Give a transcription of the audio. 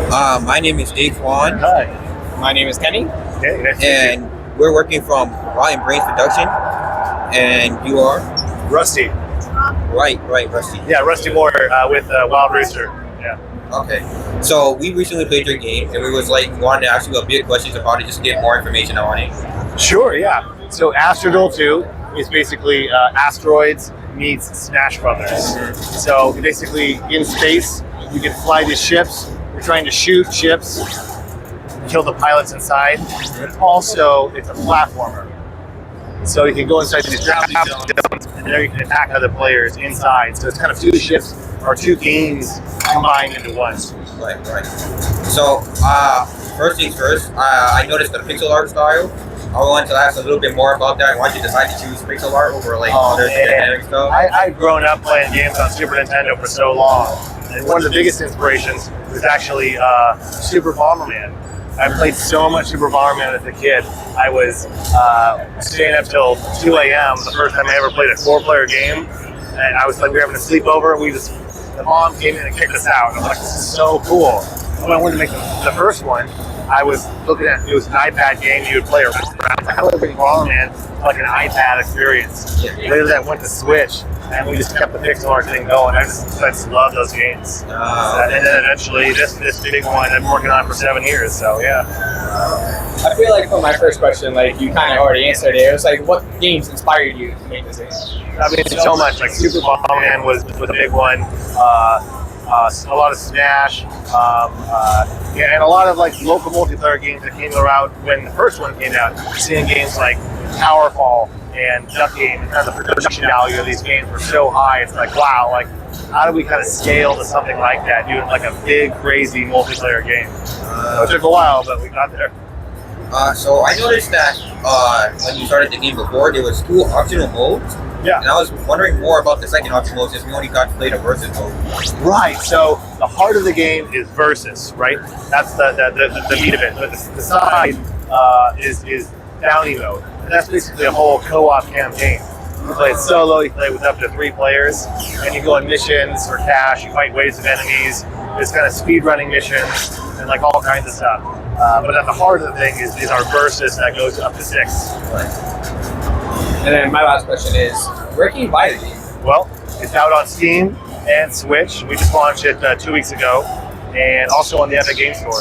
My name is Dave Kwan, Hi. My name is Kenny. Hey, nice to meet and we're working from Rotten Brains Production. And you are? you. Rusty. Right, Rusty. Yeah, Rusty Moore with Wild Rooster. Yeah. Okay. So we recently played your game, and we was like wanted to ask you a bit questions about it, just to get more information on it. Sure, yeah. So Astroduel 2 is basically asteroids meets Smash Brothers. So basically in space, you can fly these ships. You're trying to shoot ships, kill the pilots inside. But also, it's a platformer. So you can go inside these gravity zones, and there you can attack other players inside. So it's kind of two ships or two games combined into one. Right. So first things first, I noticed the pixel art style. I wanted to ask a little bit more about that. Why did you decide to choose pixel art over like other generic stuff? I've grown up playing games on Super Nintendo for so long, and one of the biggest inspirations was actually Super Bomberman. I played so much Super Bomberman as a kid. I was staying up till 2 a.m. the first time I ever played a 4-player game, and I was like, we were having a sleepover, and the mom came in and kicked us out. And I was like, this is so cool. When I wanted to make the first one, I was looking at, it was an iPad game you would play around. How would I bring Bomberman like an iPad experience? Later that went to Switch, and we just kept the pixel art thing going. I just love those games. And then eventually this big one I've been working on for 7 years, so yeah. I feel like for my first question, like you kind of already answered it. It was like, what games inspired you to make this game? I mean, so much. Like Super Bomberman was a big one. A lot of Smash, and a lot of like local multiplayer games that came around when the first one came out. Seeing games like Powerfall and Duck Game, and kind of the production value of these games were so high. It's like, wow, like how do we kind of scale to something like that? Do like a big, crazy multiplayer game. So it took a while, but we got there. So I noticed that when you started the game before, there was 2 optional modes. Yeah. And I was wondering more about the second option mode since we only got to play the versus mode. Right. So the heart of the game is versus, right? That's the meat of it. But the side is bounty mode, and that's basically a whole co-op campaign. You play it solo. You play with up to 3 players, and you go on missions for cash. You fight waves of enemies. There's kind of speed running missions and like all kinds of stuff. But at the heart of the thing is our versus that goes up to 6. And then my last question is, where can you buy the game? Well, it's out on Steam and Switch. We just launched it 2 weeks ago, and also on the Epic Game Store.